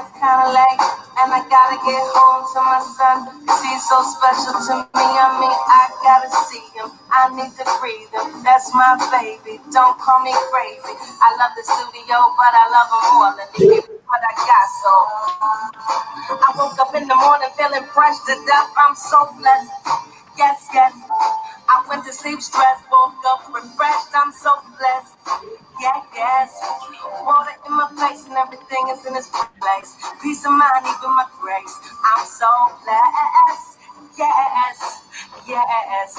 it's kinda late, and I gotta get home to my son, 'cause he's so special to me. I mean, I gotta see him, I need to breathe him. That's my baby, don't call me crazy. I love the studio, but I love him more than to give what I got, so I woke up in the morning feeling fresh to death. I'm so blessed. Yes, yes. I went to sleep stressed, woke up refreshed. I'm so blessed. Yeah, yes. Water in my face and everything is in its place. Peace of mind, even my grace. I'm so blessed. Yes, yes,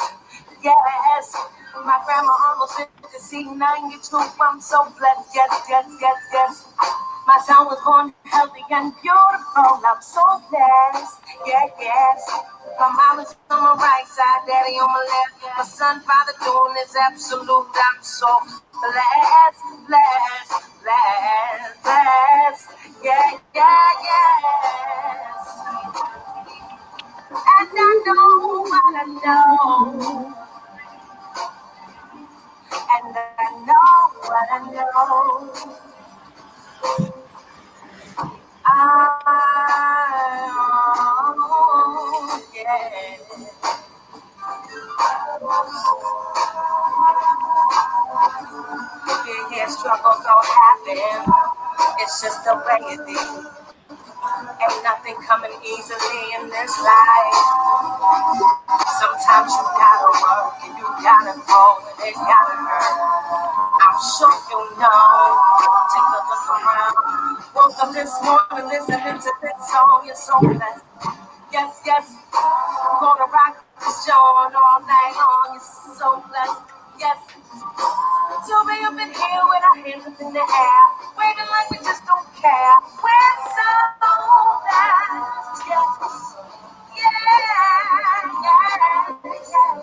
yes. My grandma almost lived to see 92. I'm so blessed. Yes, yes, yes, yes. My son was born healthy and beautiful. I'm so blessed. Yeah, yes. My mom is on my right side, daddy on my left. My son, father doing is absolute. I'm so blessed, blessed, blessed, blessed. Yeah, yeah, yes. And I know what I know. And I know what I know. Yeah. Yeah, struggle don't happen. It's just the way it is. Ain't nothing coming easily in this life. Sometimes you gotta work and you gotta go and it gotta hurt. I'm sure you know. Take a look around. Woke up this morning listening to this song. You're so blessed. Yes, yes. Gonna rock this joint all night long. You're so blessed. Yes. So we up in here with our hands up in the air, waving like we just don't care. We're so blessed. Yes. Yeah, yeah, yeah.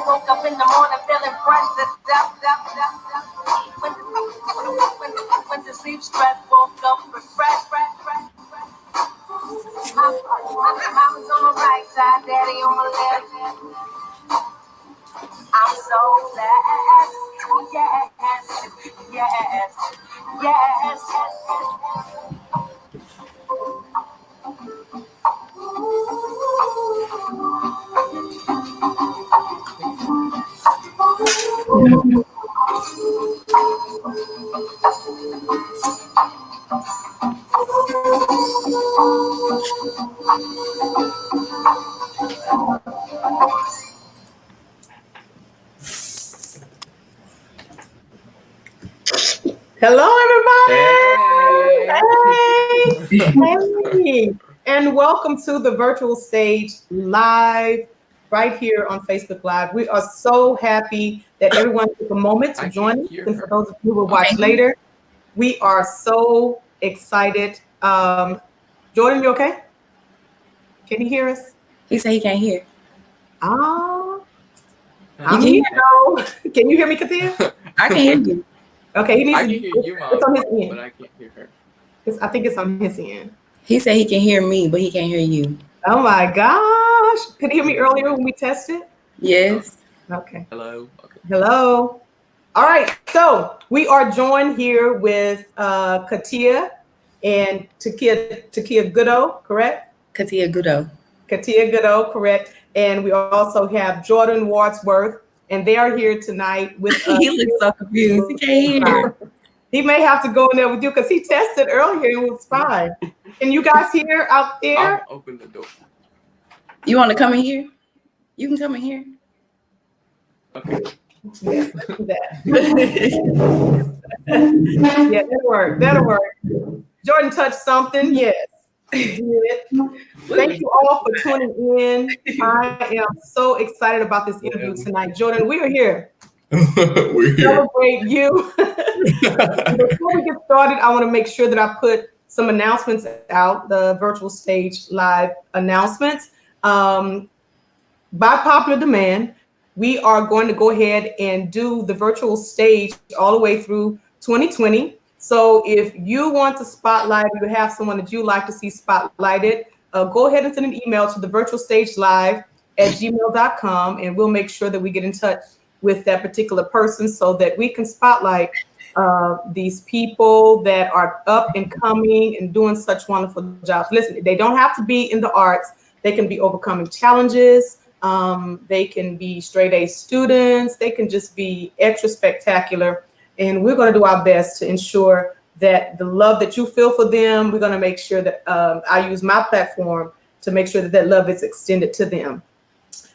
Woke up in the morning feeling fresh to death, death, death, death. Went to sleep stressed, woke up refreshed, fresh, fresh, fresh. Mama's on my right side, daddy on my left. I'm so blessed. Yes, yes, yes, yes, yes. Hello, everybody. Hey, and welcome to the virtual stage live right here on Facebook Live. We are so happy that everyone took a moment to join us. And for those of you who will watch later, we are so excited. Jordan, you okay? Can you hear us? He said he can't hear. I'm here. Can you hear me, Katia? I can hear you. Okay, he needs I to. can hear you, Mom, it's on his end. but I can't hear her. I think it's on his end. He said he can hear me, but he can't hear you. Oh my gosh! Could you hear me earlier when we tested? Yes. Okay. Hello. Okay. Hello. All right. So we are joined here with Katia and Takia Goodo, correct? Katia Goodo. Katia Goodo, correct. And we also have Jordan Wadsworth, and they are here tonight with us. He looks so confused. He can't hear. He may have to go in there with you because he tested earlier and it was fine. Can you guys hear out there? I'll open the door. You want to come in here? You can come in here. Okay. Yeah, do that. Yeah, that'll work. That'll work. Jordan touched something. Yes. Thank you all for tuning in. I am so excited about this interview tonight. Jordan, we are here. We're here. Celebrate you. Before we get started, I want to make sure that I put some announcements out, the virtual stage live announcements. By popular demand, we are going to go ahead and do the virtual stage all the way through 2020. So if you want to spotlight, or you have someone that you like to see spotlighted, go ahead and send an email to the virtual stage live at gmail.com, and we'll make sure that we get in touch with that particular person so that we can spotlight these people that are up and coming and doing such wonderful jobs. Listen, they don't have to be in the arts. They can be overcoming challenges. They can be straight A students. They can just be extra spectacular. And we're going to do our best to ensure that the love that you feel for them, we're going to make sure that I use my platform to make sure that that love is extended to them.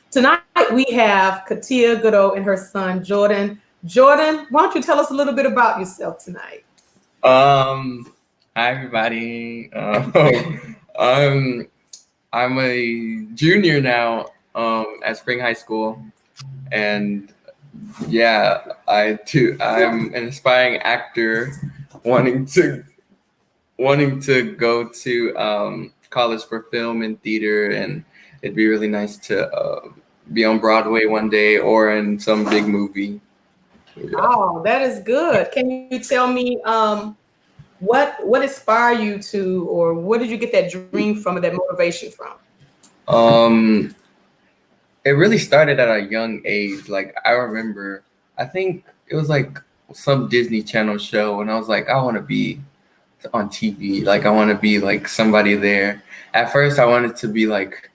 Tonight, we have Katia Goodo and her son, Jordan. Jordan, why don't you tell us a little bit about yourself tonight? Hi everybody. I'm a junior now at Spring High School, and yeah, I'm an aspiring actor, wanting to go to college for film and theater, and it'd be really nice to be on Broadway one day or in some big movie. Yeah. Oh, that is good. Can you tell me what inspired you to, or what did you get that dream from, or that motivation from? It really started at a young age. Like I remember, I think it was like some Disney Channel show, and I was like, I want to be on TV. Like I want to be like somebody there. At first, I wanted to be like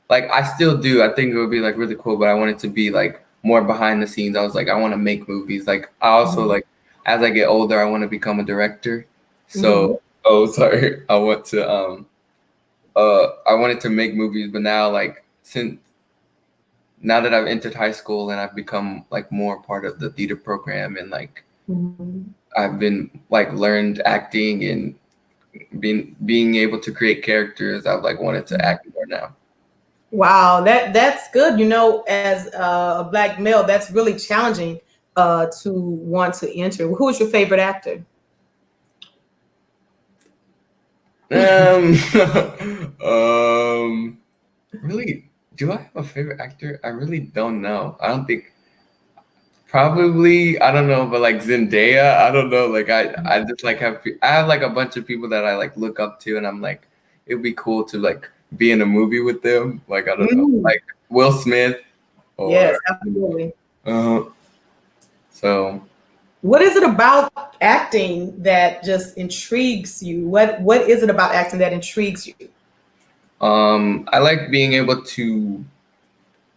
I still do. I think it would be like really cool, but I wanted to be like more behind the scenes. I was like, I want to make movies. Like I also like, as I get older, I want to become a director. So, sorry. I want to I wanted to make movies, but now now that I've entered high school and I've become like more part of the theater program, and like I've been like learned acting and being able to create characters, I've like wanted to act more now. Wow, that's good. You know, as a Black male, that's really challenging to want to enter. Who is your favorite actor? Really, do I have a favorite actor? I really don't know. I don't think. Probably, I don't know, but like Zendaya, I don't know. Like I just like I have like a bunch of people that I like look up to, and I'm like, it'd be cool to like be in a movie with them. Like I don't know, like Will Smith. Or, yes, absolutely. So, what is it about acting that just intrigues you? What is it about acting that intrigues you? I like being able to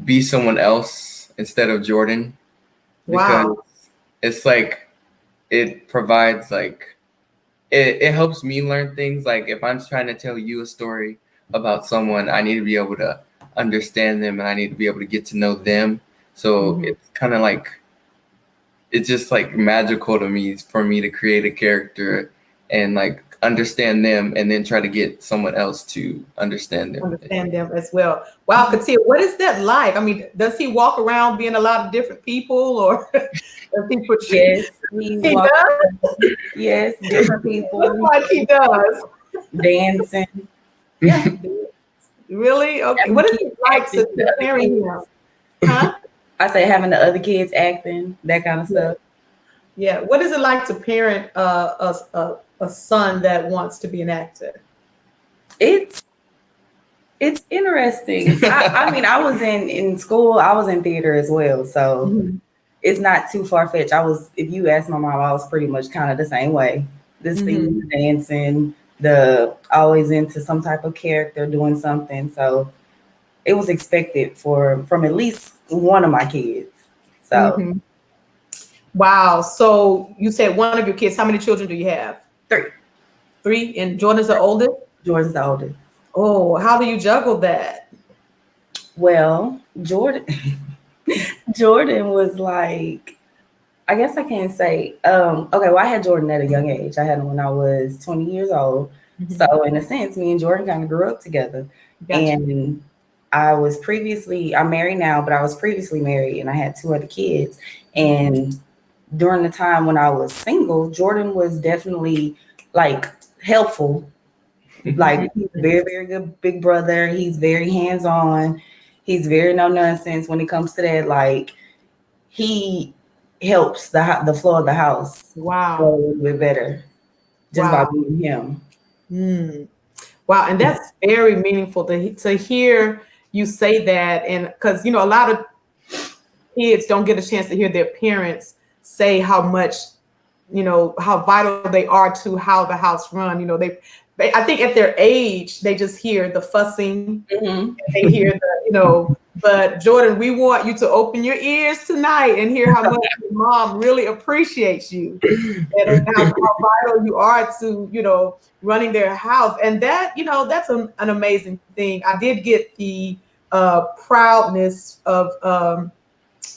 be someone else instead of Jordan. Because wow. It's like it provides like it helps me learn things. Like if I'm trying to tell you a story about someone, I need to be able to understand them, and I need to be able to get to know them. So it's kind of like it's just like magical to me for me to create a character and like understand them, and then try to get someone else to understand them. Understand them as well. Wow, Katia, what is that like? I mean, does he walk around being a lot of different people, or does he portray? Yes, he does. Yes, different people. Looks like he does. Dancing. Yeah. Really? Okay. What is it like to parent him? Huh? I say having the other kids acting, that kind of stuff. Yeah. What is it like to parent a son that wants to be an actor? It's interesting. I mean, I was in school, I was in theater as well. So it's not too far-fetched. If you ask my mom, I was pretty much kind of the same way. The singing, the dancing, always into some type of character, doing something. So it was expected from at least one of my kids. So wow. So you said one of your kids. How many children do you have? 3. 3, and Jordan's the oldest? Jordan's the oldest. Oh, how do you juggle that? Well, Jordan was like, I guess I can't say, okay, well, I had Jordan at a young age. I had him when I was 20 years old. So in a sense, me and Jordan kind of grew up together. Gotcha. And I'm married now, but I was previously married, and I had 2 other kids. And during the time when I was single, Jordan was definitely like helpful. Like he's a very, very good big brother. He's very hands-on. He's very no nonsense when it comes to that. Like, he helps the floor of the house go a Wow. little bit better just by being him. Mm. Wow, and that's very meaningful to hear you say that, and because a lot of kids don't get a chance to hear their parents say how much, how vital they are to how the house run. They I think at their age they just hear the fussing, Mhm. they hear but Jordan, we want you to open your ears tonight and hear how much your mom really appreciates you and how vital you are to, running their house. And that's an amazing thing. I did get the proudness of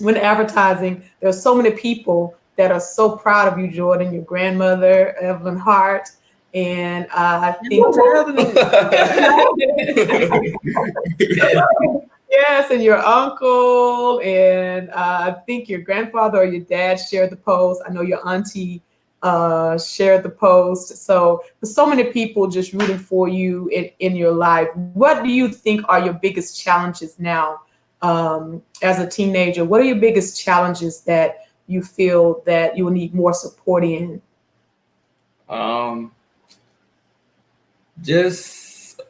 when advertising. There's so many people that are so proud of you, Jordan, your grandmother, Evelyn Hart. And I think yes, and your uncle, and I think your grandfather or your dad shared the post. I know your auntie shared the post. So there's so many people just rooting for you in your life. What do you think are your biggest challenges now as a teenager? What are your biggest challenges that you feel that you will need more support in? Just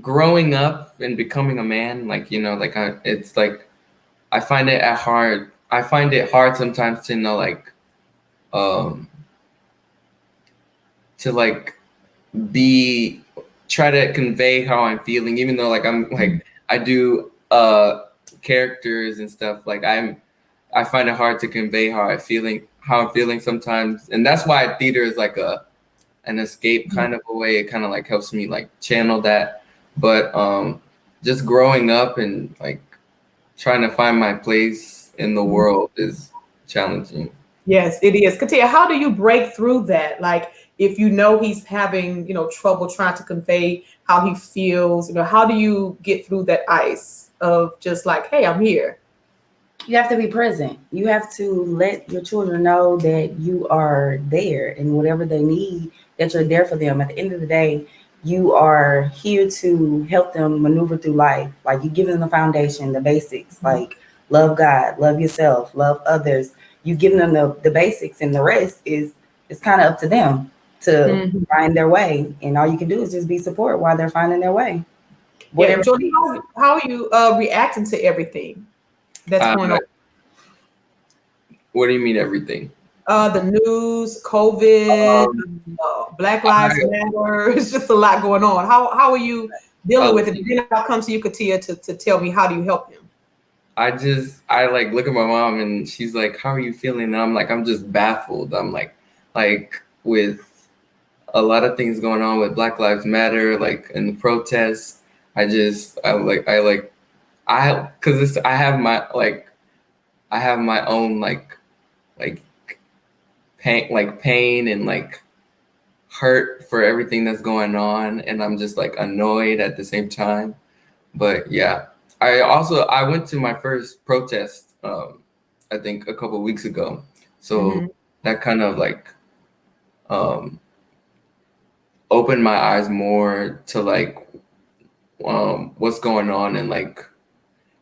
growing up and becoming a man, it's like I find it hard. I find it hard sometimes to to be try to convey how I'm feeling, even though I do characters and stuff. I find it hard to convey how I'm feeling sometimes, and that's why theater is like an escape kind of a way. It kind of helps me channel that. But just growing up and trying to find my place in the world is challenging. Yes, it is. Katia, how do you break through that? Like, if he's having, trouble trying to convey how he feels, how do you get through that ice of just like, hey, I'm here? You have to be present. You have to let your children know that you are there and whatever they need, that you're there for them. At the end of the day, you are here to help them maneuver through life. Like, you give them the foundation, the basics, like love God, love yourself, love others. You give them the basics, and the rest is kind of up to them to find their way. And all you can do is just be support while they're finding their way. Yeah, Jordan, how are you reacting to everything that's going on? What do you mean everything? The news, COVID, Black Lives Matter. It's just a lot going on. How are you dealing with it? Then I'll come to you, Katia, to tell me how do you help him. I look at my mom and she's like, "How are you feeling?" And I'm just baffled. I'm like with a lot of things going on with Black Lives Matter, in the protests. I have my own pain and hurt for everything that's going on, and I'm just annoyed at the same time. But yeah, I went to my first protest I think a couple of weeks ago, so that kind of opened my eyes more to what's going on and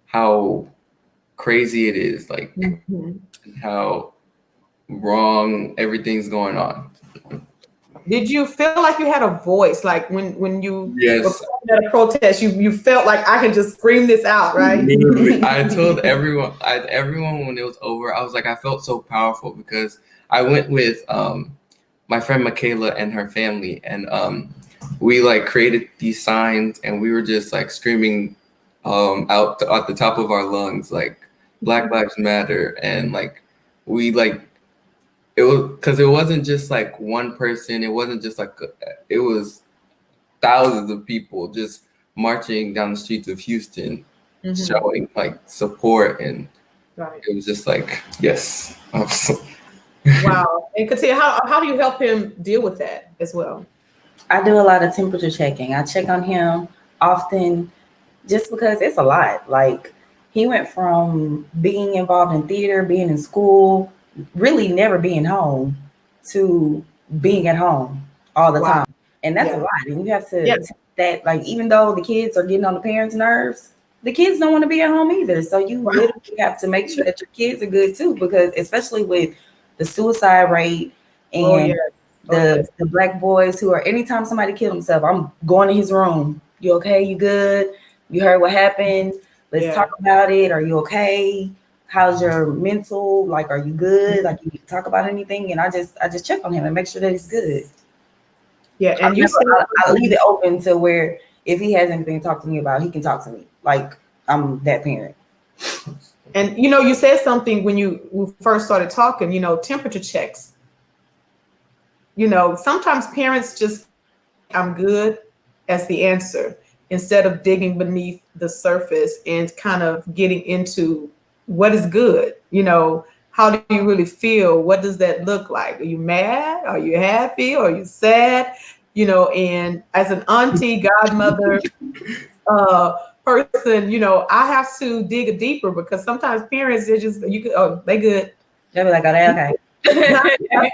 how crazy it is, how wrong everything's going on. Did you feel like you had a voice, like when you Yes. were at a protest, you felt like I can just scream this out, right? I told everyone when it was over, I was like, I felt so powerful because I went with my friend Michaela and her family, and we created these signs, and we were just screaming out at the top of our lungs, Black Lives Matter, and we it was because it wasn't just one person. It wasn't just it was thousands of people just marching down the streets of Houston, showing support, and it was just yes. Wow. And Katia, how do you help him deal with that as well? I do a lot of temperature checking. I check on him often just because it's a lot. He went from being involved in theater, being in school, really never being home, to being at home all the time. And that's a lot. And you have to take that, even though the kids are getting on the parents' nerves, the kids don't want to be at home either. So you literally have to make sure that your kids are good too, because especially with the suicide rate and the black boys who are, anytime somebody killed himself, I'm going to his room. You okay? You good? You heard what happened? Let's talk about it. Are you okay? How's your mental? Like, are you good? Like, you talk about anything? And I just check on him and make sure that he's good. Yeah, and I leave it open to where if he has anything to talk to me about, he can talk to me. Like, I'm that parent. And you said something when we first started talking, temperature checks. Sometimes parents just, I'm good, as the answer, instead of digging beneath the surface and kind of getting into what is good. How do you really feel? What does that look like? Are you mad? Are you happy? Are you sad? And as an auntie, godmother, person, I have to dig deeper, because sometimes parents, they good. They'll be like, oh, they okay.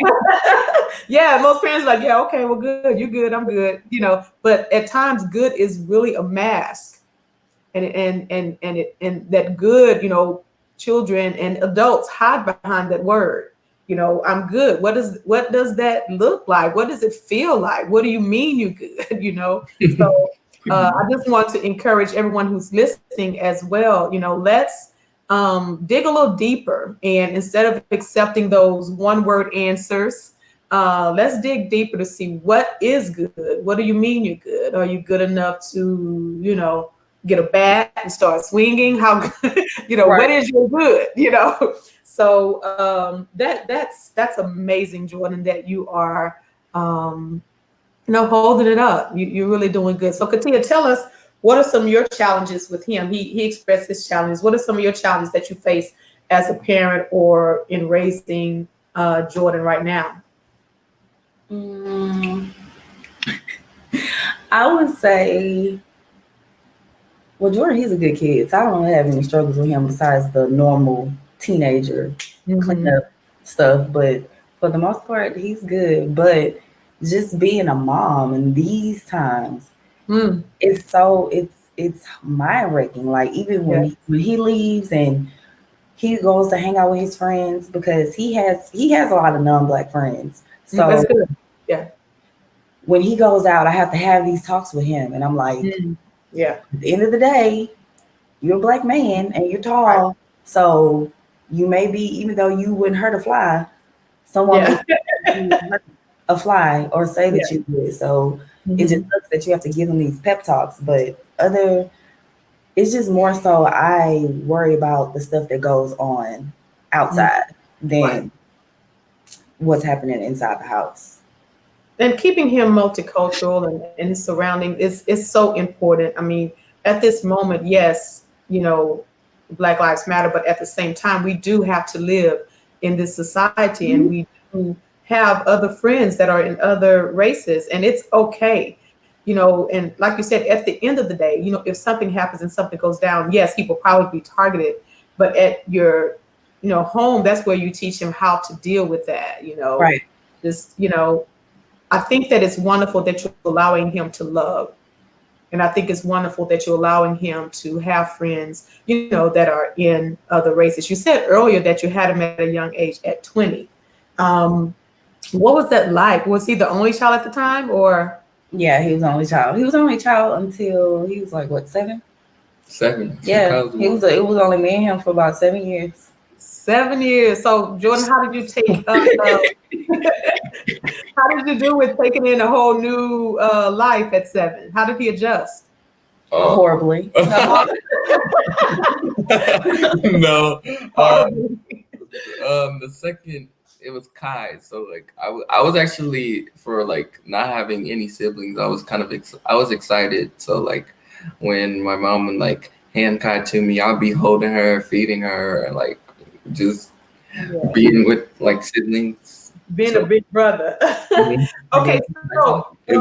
Yeah, most parents are like, yeah, okay, well, good, you good, I'm good, but at times good is really a mask, and that good, children and adults hide behind that word. I'm good. What does that look like? What does it feel like? What do you mean you good? So I just want to encourage everyone who's listening as well. Let's dig a little deeper, and instead of accepting those one-word answers, let's dig deeper to see what is good. What do you mean you're good? Are you good enough to, get a bat and start swinging? How good, Right. What is your good? So that's amazing, Jordan, that you are holding it up. You're really doing good. So Katia, tell us, what are some of your challenges with him? He expressed his challenges. What are some of your challenges that you face as a parent or in raising Jordan right now? I would say, well, Jordan, he's a good kid, so I don't really have any struggles with him besides the normal teenager cleanup stuff. But for the most part, he's good. But just being a mom in these times, it's mind wrecking. Like, even when he leaves and he goes to hang out with his friends, because he has a lot of non-Black friends. So that's good. Yeah. When he goes out, I have to have these talks with him, and I'm like, yeah. At the end of the day, you're a Black man and you're tall, right. So you may be, even though you wouldn't hurt a fly, someone may hurt a fly or say that you did. So it just sucks that you have to give them these pep talks. But it's just more so I worry about the stuff that goes on outside than what's happening inside the house. And keeping him multicultural and his surrounding is so important. I mean, at this moment, yes, Black Lives Matter, but at the same time, we do have to live in this society, and we do have other friends that are in other races, and it's okay. And like you said, at the end of the day, if something happens and something goes down, yes, he will probably be targeted, but at your, home, that's where you teach him how to deal with that, Right. Just, I think that it's wonderful that you're allowing him to love. And I think it's wonderful that you're allowing him to have friends, that are in other races. You said earlier that you had him at a young age, at 20. What was that like? Was he the only child at the time, or? Yeah, he was the only child. He was the only child until he was like, what, 7? 7. Yeah, it was only me and him for about 7 years. 7 years. So Jordan, how did you take how did you do with taking in a whole new life at 7? How did he adjust? Horribly. No. The second, it was Kai. So like I was actually, for like not having any siblings, I was kind of I was excited. So like when my mom would like hand Kai to me, I'll be holding her, feeding her, and like just being with like siblings. Being a big brother. Okay, so we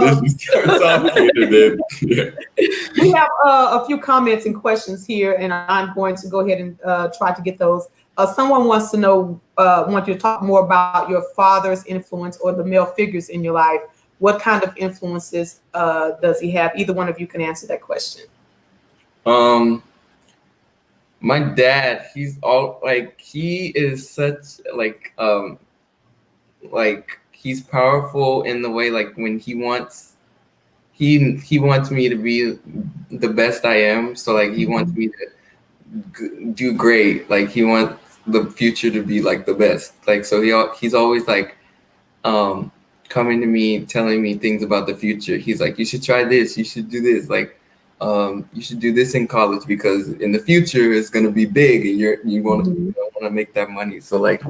have a few comments and questions here, and I'm going to go ahead and try to get those. Someone wants to know, want you to talk more about your father's influence or the male figures in your life. What kind of influences does he have? Either one of you can answer that question. My dad, he is such like he's powerful in the way like when he wants me to be the best I am. So like he wants me to do great. Like he wants the future to be like the best. Like so he's always like coming to me telling me things about the future. He's like, you should try this, you should do this, like you should do this in college because in the future it's gonna be big and you want to make that money. So like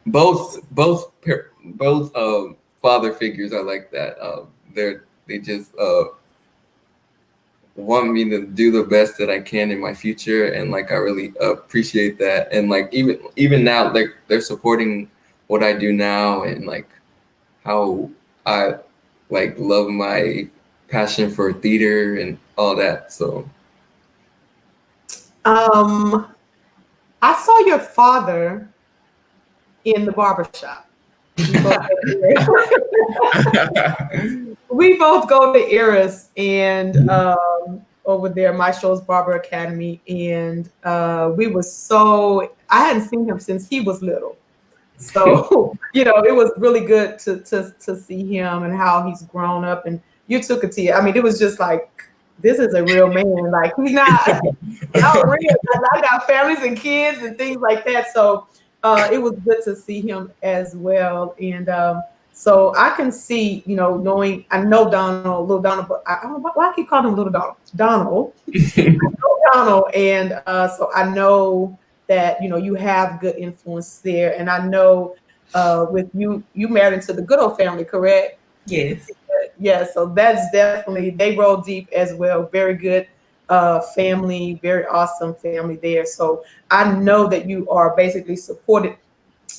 both father figures are like that. They just want me to do the best that I can in my future, and like I really appreciate that. And like even now, like they're supporting what I do now, and like how I like love my passion for theater and all that. So I saw your father in the barbershop. We both go to Eris and over there, Maestro's Barber Academy, and I hadn't seen him since he was little. So, you know, it was really good to see him and how he's grown up. And you took it to, I mean, it was just like, this is a real man. Like, he's not real. I got families and kids and things like that. So it was good to see him as well. And so I can see, you know, I know Little Donald, but I don't know why I keep calling him Little Donald. Donald. I know Donald. And so I know that, you know, you have good influence there. And I know with you married into the Goodall family, correct? Yes. Yeah, so that's definitely, they roll deep as well. Very good family, very awesome family there. So I know that you are basically supported.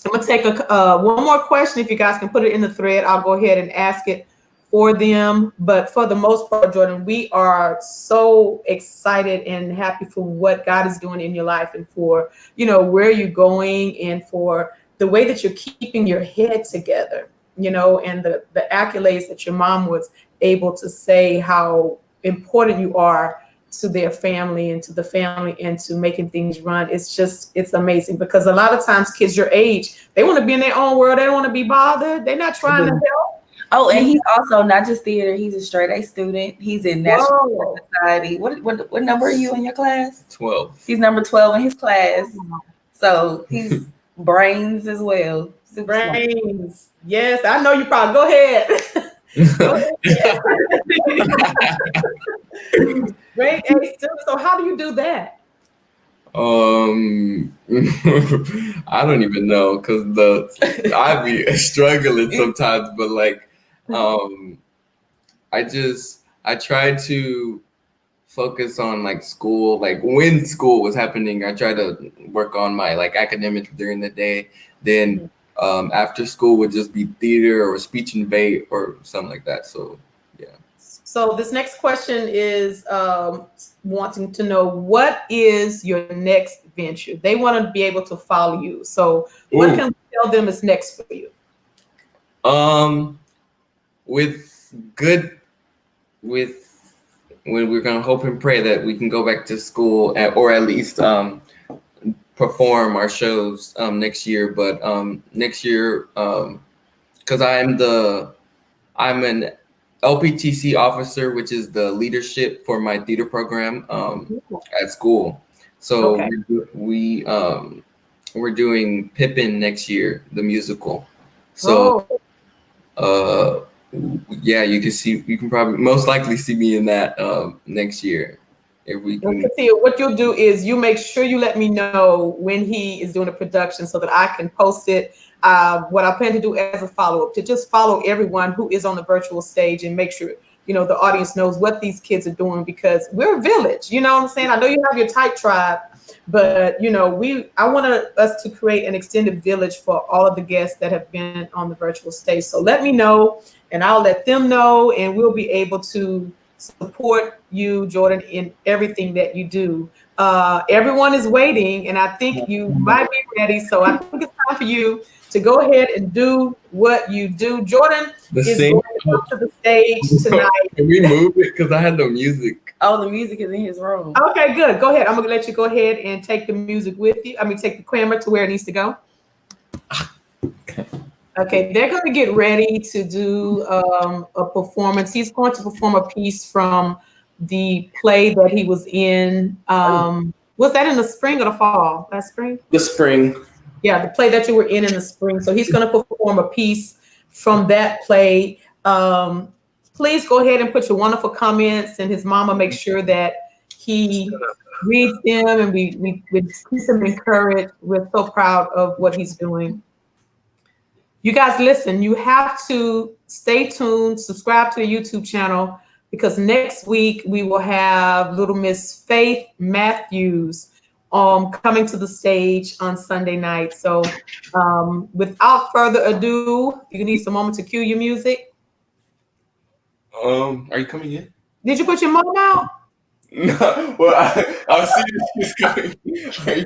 I'm gonna take one more question. If you guys can put it in the thread, I'll go ahead and ask it for them. But for the most part, Jordan, we are so excited and happy for what God is doing in your life, and for, you know, where you're going, and for the way that you're keeping your head together, you know, and the accolades that your mom was able to say how important you are to their family and to the family and to making things run. It's amazing, because a lot of times kids your age, they want to be in their own world. They don't want to be bothered. They're not trying to help. Oh, and he's also not just theater. He's a straight A student. He's in National Society. What number are you in your class? 12. He's number 12 in his class. So he's brains as well. Super brains. Smart. Yes, I know you probably. Go ahead. Great. So how do you do that? I don't even know, because I be struggling sometimes, but like I try to focus on like school. Like when school was happening, I try to work on my like academics during the day. Then after school would just be theater or speech and debate or something like that. So yeah. So this next question is wanting to know, what is your next venture? They want to be able to follow you. So what can we tell them is next for you? We're gonna hope and pray that we can go back to school or at least perform our shows next year. But next year, because I'm an LPTC officer, which is the leadership for my theater program at school. So we're doing Pippin next year, the musical. So yeah, you can probably most likely see me in that next year. If we can. What you'll do is you make sure you let me know when he is doing a production so that I can post it. What I plan to do as a follow-up, to just follow everyone who is on the virtual stage and make sure, you know, the audience knows what these kids are doing, because we're a village, you know what I'm saying? I know you have your tight tribe, but you know, I want us to create an extended village for all of the guests that have been on the virtual stage. So let me know and I'll let them know, and we'll be able to support you, Jordan, in everything that you do. Everyone is waiting, and I think you might be ready. So I think it's time for you to go ahead and do what you do. Jordan is going up to the stage tonight. Can we move it? Because I had no music. Oh, the music is in his room. Okay, good. Go ahead. I'm going to let you go ahead and take the music with you. Take the camera to where it needs to go. Okay, they're going to get ready to do a performance. He's going to perform a piece from the play that he was in. Was that in the spring or the fall? Last spring? The spring. Yeah, the play that you were in the spring. So he's going to perform a piece from that play. Please go ahead and put your wonderful comments, and his mama make sure that he reads them, and we keep him encouraged. We're so proud of what he's doing. You guys, listen, you have to stay tuned, subscribe to the YouTube channel, because next week we will have little Miss Faith Matthews coming to the stage on Sunday night. So without further ado, you need some moment to cue your music. Are you coming in? Did you put your mom out? No, well, I'll see this coming. Okay.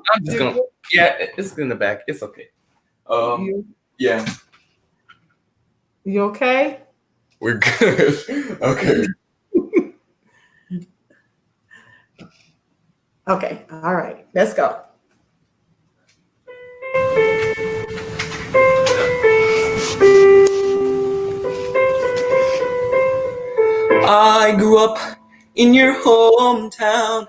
I'm just gonna, it's in the back. It's okay. Yeah. You okay? We're good. Okay. Okay. All right. Let's go. I grew up in your hometown,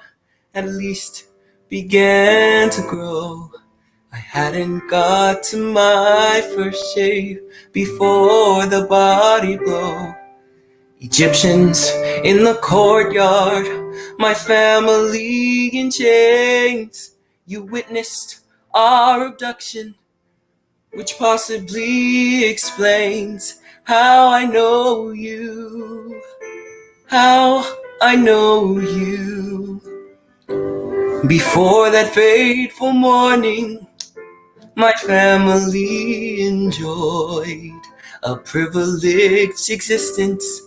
at least began to grow. I hadn't got to my first shave before the body blow. Egyptians in the courtyard, my family in chains. You witnessed our abduction, which possibly explains how I know you. How I know you. Before that fateful morning, my family enjoyed a privileged existence,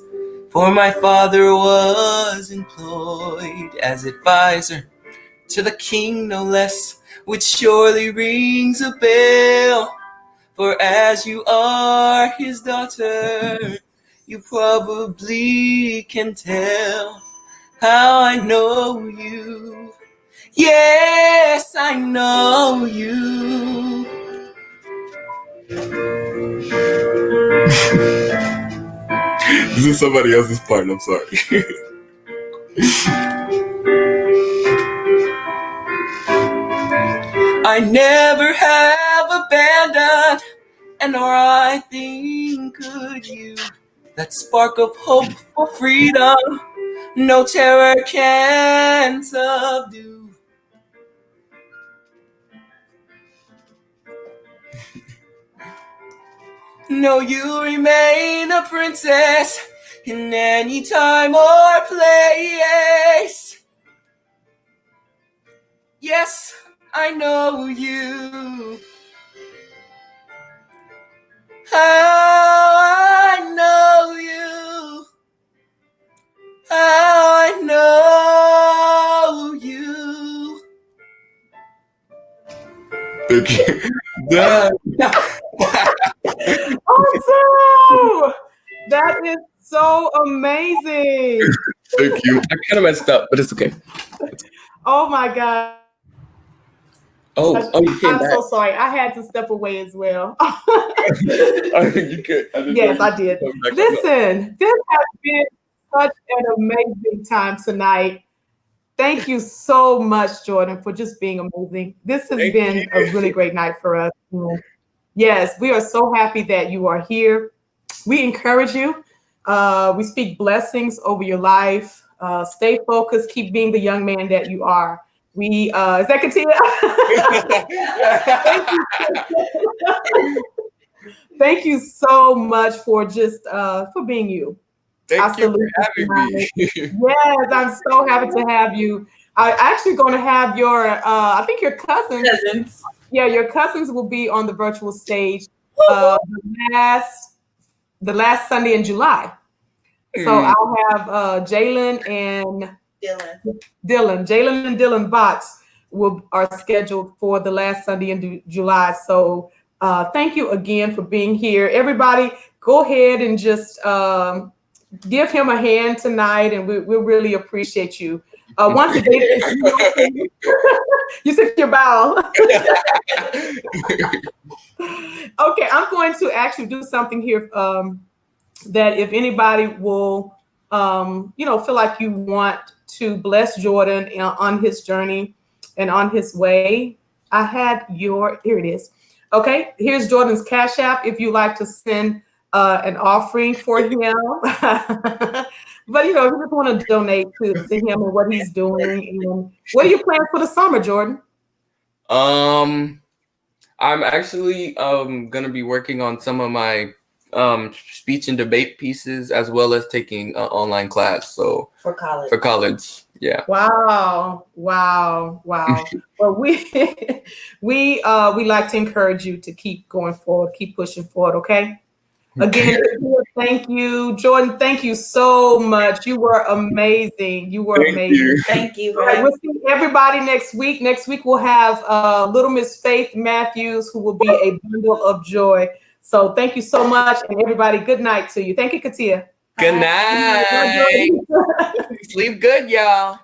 for my father was employed as advisor to the king, no less, which surely rings a bell. For as you are his daughter, you probably can tell how I know you. Yes, I know you. This is somebody else's part. I'm sorry. I never have abandoned, and nor I think could you. That spark of hope for freedom, no terror can subdue. No, you remain a princess in any time or place. Yes, I know you. How I know you. How I know you. Thank you. Awesome! That is so amazing. Thank you. I kind of messed up, but it's okay. Oh my God. Oh, you came I'm back. so sorry. I had to step away as well. You could. Yes, I did. Listen, this has been such an amazing time tonight. Thank you so much, Jordan, for just being amazing. This has been a really great night for us. Yes, we are so happy that you are here. We encourage you. We speak blessings over your life. Stay focused. Keep being the young man that you are. Is that Katia? Thank you so much for just for being you. Thank you for having me. Yes, I'm so happy to have you. I'm actually going to have your, I think your cousins. Yeah, your cousins will be on the virtual stage the last Sunday in July. So I'll have Jalen and Jalen and Dylan Bots are scheduled for the last Sunday in July. So thank you again for being here. Everybody, go ahead and just give him a hand tonight, and we really appreciate you. Once again, you took your bow. Okay, I'm going to actually do something here that if anybody will, feel like you want to bless Jordan on his journey and on his way. I had here it is. Okay, here's Jordan's Cash App if you like to send an offering for him. But, if you just want to donate to him and what he's doing. And what are your plans for the summer, Jordan? I'm actually gonna be working on some of my speech and debate pieces, as well as taking an online class. So for college, yeah. Wow. Well, we like to encourage you to keep going forward, keep pushing forward. Okay. Again, thank you, Jordan. Thank you so much. You were amazing. Thank you. All right, we'll see everybody next week. Next week we'll have Little Miss Faith Matthews, who will be a bundle of joy. So thank you so much, and everybody, good night to you. Thank you, Katia. Good night. Sleep good, y'all.